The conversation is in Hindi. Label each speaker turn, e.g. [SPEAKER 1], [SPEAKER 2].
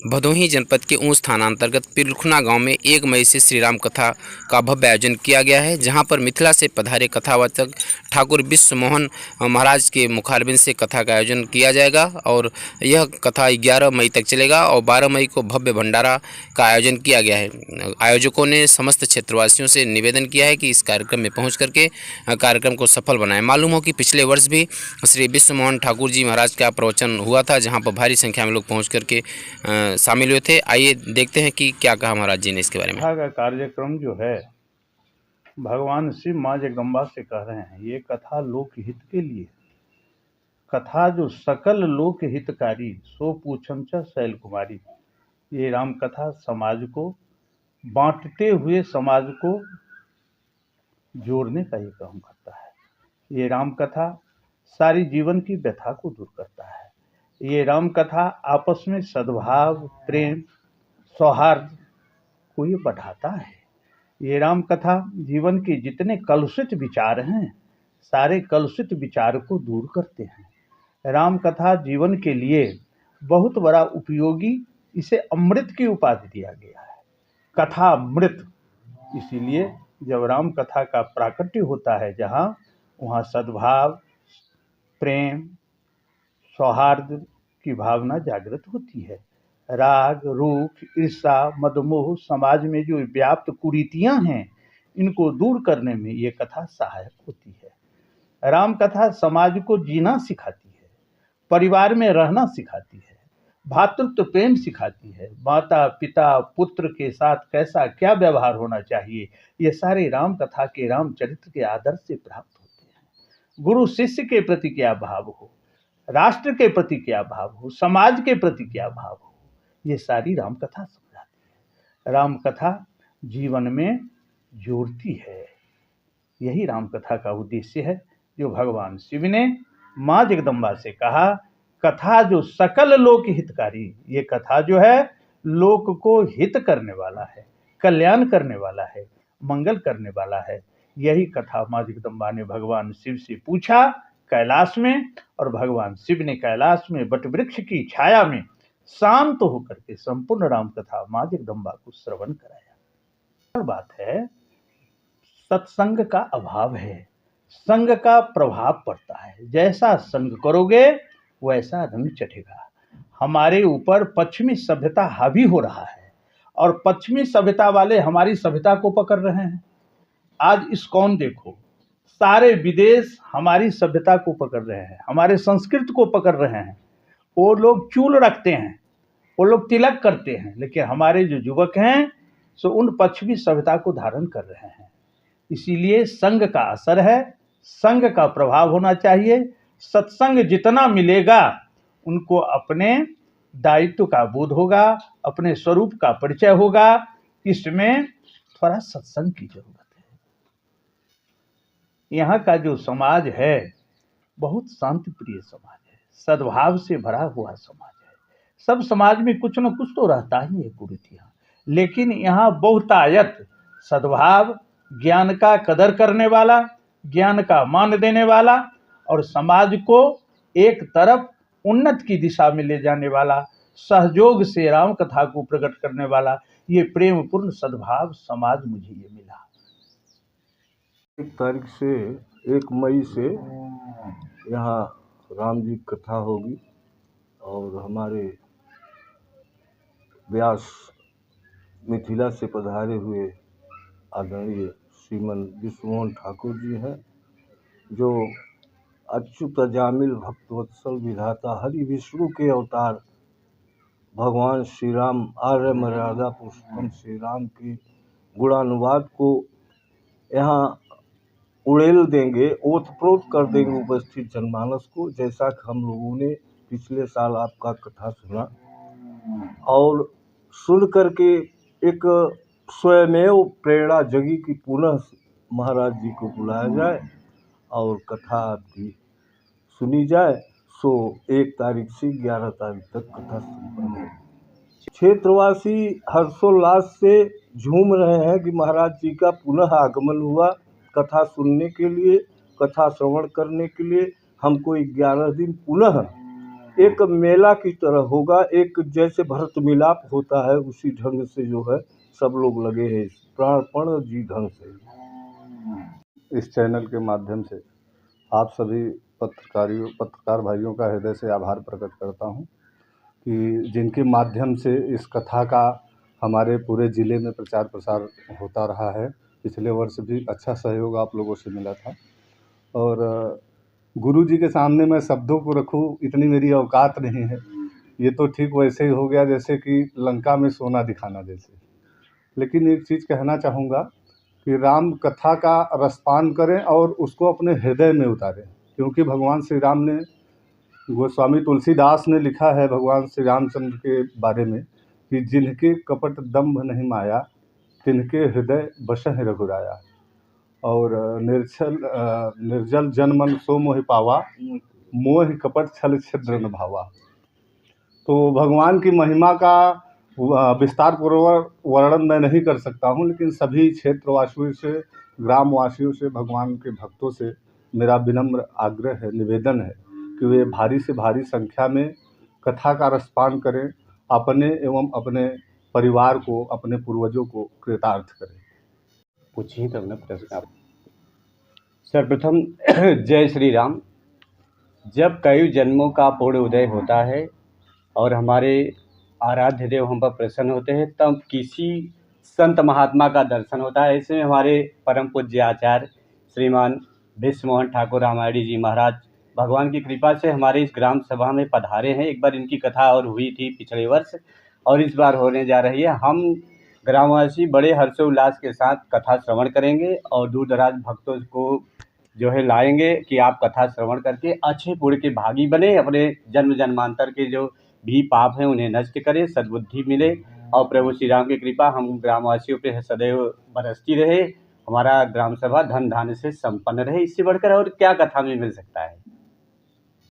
[SPEAKER 1] भदोही जनपद के ऊंच थाना अंतर्गत पिलखुना गांव में 1 मई से श्री राम कथा का भव्य आयोजन किया गया है, जहां पर मिथिला से पधारे कथावाचक ठाकुर विश्व मोहन महाराज के मुखारबिंद से कथा का आयोजन किया जाएगा और यह कथा 11 मई तक चलेगा और 12 मई को भव्य भंडारा का आयोजन किया गया है। आयोजकों ने समस्त क्षेत्रवासियों से निवेदन किया है कि इस कार्यक्रम में पहुँच करके कार्यक्रम को सफल बनाएं। मालूम हो कि पिछले वर्ष भी श्री विश्व मोहन ठाकुर जी महाराज का प्रवचन हुआ था, जहाँ पर भारी संख्या में लोग पहुँच करके शामिल हुए थे। आइए देखते हैं कि क्या कहा महाराज जी ने इसके बारे में।
[SPEAKER 2] कथा का कार्यक्रम जो है भगवान शिव माँ जगदम्बा से कह रहे हैं, ये कथा लोक हित के लिए, कथा जो सकल लोक हितकारी सो पूछन च शैल कुमारी। ये राम कथा समाज को बांटते हुए समाज को जोड़ने का ये काम करता है। ये राम कथा सारी जीवन की व्यथा को दूर करता है। ये राम कथा आपस में सद्भाव, प्रेम, सौहार्द को ये बढ़ाता है। ये राम कथा जीवन के जितने कलुषित विचार हैं, सारे कलुषित विचार को दूर करते हैं। राम कथा जीवन के लिए बहुत बड़ा उपयोगी, इसे अमृत की उपाधि दिया गया है, कथा अमृत। इसीलिए जब राम कथा का प्राकट्य होता है जहाँ, वहाँ सद्भाव, प्रेम, सौहार्द की भावना जागृत होती है। राग, रूख, ईर्षा, मदमोह समाज में जो व्याप्त कुरीतियां हैं, इनको दूर करने में ये कथा सहायक होती है। राम कथा समाज को जीना सिखाती है, परिवार में रहना सिखाती है, भातृत्व प्रेम सिखाती है, माता पिता पुत्र के साथ कैसा क्या व्यवहार होना चाहिए, ये सारे राम कथा के रामचरित्र के आदर्श से प्राप्त होते हैं। गुरु शिष्य के प्रति क्या भाव हो, राष्ट्र के प्रति क्या भाव हो, समाज के प्रति क्या भाव हो, ये सारी राम कथा समझाती है। राम कथा जीवन में जोड़ती है। यही राम कथा का उद्देश्य है, जो भगवान शिव ने माँ जगदम्बा से कहा, कथा जो सकल लोक हितकारी। ये कथा जो है लोक को हित करने वाला है, कल्याण करने वाला है, मंगल करने वाला है। यही कथा माँ जगदम्बा ने भगवान शिव से पूछा कैलाश में, और भगवान शिव ने कैलाश में वटवृक्ष की छाया में शांत होकर के संपूर्ण राम कथा माँ जगदम्बा को श्रवण कराया। बात है, सत्संग का अभाव है, संग का प्रभाव पड़ता है। जैसा संग करोगे वैसा रंग चढ़ेगा। हमारे ऊपर पश्चिमी सभ्यता हावी हो रहा है और पश्चिमी सभ्यता वाले हमारी सभ्यता को पकड़ रहे हैं। आज इस्कॉन देखो, सारे विदेश हमारी सभ्यता को पकड़ रहे हैं, हमारे संस्कृति को पकड़ रहे हैं। वो लोग चूल रखते हैं, वो लोग तिलक करते हैं, लेकिन हमारे जो युवक हैं सो उन पश्चिमी सभ्यता को धारण कर रहे हैं। इसीलिए संग का असर है, संग का प्रभाव होना चाहिए। सत्संग जितना मिलेगा उनको अपने दायित्व का बोध होगा, अपने स्वरूप का परिचय होगा। इसमें थोड़ा सत्संग की जरूरत है। यहाँ का जो समाज है बहुत शांति प्रिय समाज है, सद्भाव से भरा हुआ समाज है। सब समाज में कुछ न कुछ तो रहता ही है कुरीतियाँ, लेकिन यहाँ बहुतायत सद्भाव, ज्ञान का कदर करने वाला, ज्ञान का मान देने वाला और समाज को एक तरफ उन्नत की दिशा में ले जाने वाला, सहयोग से राम कथा को प्रकट करने वाला, ये प्रेम पूर्ण सद्भाव समाज मुझे ये मिला।
[SPEAKER 3] 1 मई से यहाँ राम जी कथा होगी और हमारे व्यास मिथिला से पधारे हुए आदरणीय श्रीमन विश्वमोहन ठाकुर जी हैं, जो अच्युत जामिल भक्तवत्सल विधाता हरि विष्णु के अवतार भगवान श्री राम आर्य मर्यादा पुरुषोत्तम श्री राम के गुणानुवाद को यहाँ उड़ेल देंगे, ओतप्रोत कर देंगे उपस्थित जनमानस को। जैसा कि हम लोगों ने पिछले साल आपका कथा सुना और सुन करके एक स्वयमेव प्रेरणा जगी कि पुनः महाराज जी को बुलाया जाए और कथा आपकी सुनी जाए। सो 1 तारीख से 11 तारीख तक कथा संपन्न है। क्षेत्रवासी हर्षोल्लास से झूम रहे हैं कि महाराज जी का पुनः आगमन हुआ। कथा सुनने के लिए, कथा श्रवण करने के लिए हमको 11 दिन पुनः एक मेला की तरह होगा। एक जैसे भरत मिलाप होता है उसी ढंग से जो है सब लोग लगे हैं प्राणपण जी ढंग से।
[SPEAKER 4] इस चैनल के माध्यम से आप सभी पत्रकार भाइयों का हृदय से आभार प्रकट करता हूं कि जिनके माध्यम से इस कथा का हमारे पूरे ज़िले में प्रचार प्रसार होता रहा है। पिछले वर्ष भी अच्छा सहयोग आप लोगों से मिला था और गुरु जी के सामने मैं शब्दों को रखूं इतनी मेरी औकात नहीं है। ये तो ठीक वैसे ही हो गया जैसे कि लंका में सोना दिखाना जैसे। लेकिन एक चीज़ कहना चाहूँगा कि राम कथा का रसपान करें और उसको अपने हृदय में उतारें, क्योंकि भगवान श्री राम ने, गोस्वामी तुलसीदास ने लिखा है भगवान श्री रामचंद्र के बारे में कि जिनके कपट दंभ नहीं माया, तिनके हृदय बसहि रघुराया। और निर्जल जन मन सो मोहि पावा, मोहि कपट छल छिद्र न भावा। तो भगवान की महिमा का विस्तार पूर्वक वर्णन मैं नहीं कर सकता हूँ, लेकिन सभी क्षेत्रवासियों से, ग्रामवासियों से, भगवान के भक्तों से मेरा विनम्र आग्रह है, निवेदन है कि वे भारी से भारी संख्या में कथा का रसपान करें, अपने एवं अपने परिवार को, अपने पूर्वजों को कृतार्थ करें।
[SPEAKER 5] पूछिए तब न प्रश्न आप। सर्वप्रथम जय श्री राम। जब कई जन्मों का पूर्ण उदय होता है और हमारे आराध्य देव हम पर प्रसन्न होते हैं, तब किसी संत महात्मा का दर्शन होता है। ऐसे में हमारे परम पूज्य आचार्य श्रीमान विश्व मोहन ठाकुर रामायणी जी महाराज भगवान की कृपा से हमारे इस ग्राम सभा में पधारे हैं। एक बार इनकी कथा और हुई थी पिछले वर्ष और इस बार होने जा रही है। हम ग्रामवासी बड़े हर्षोल्लास के साथ कथा श्रवण करेंगे और दूर दराज भक्तों को जो है लाएंगे कि आप कथा श्रवण करके अच्छे पुण्य के भागी बने, अपने जन्म जन्मांतर के जो भी पाप हैं उन्हें नष्ट करें, सद्बुद्धि मिले और प्रभु श्री राम की कृपा हम ग्रामवासियों पे सदैव बरसती रहे। हमारा ग्राम सभा धन धान्य से संपन्न रहे। इससे बढ़कर और क्या कथा में मिल सकता है।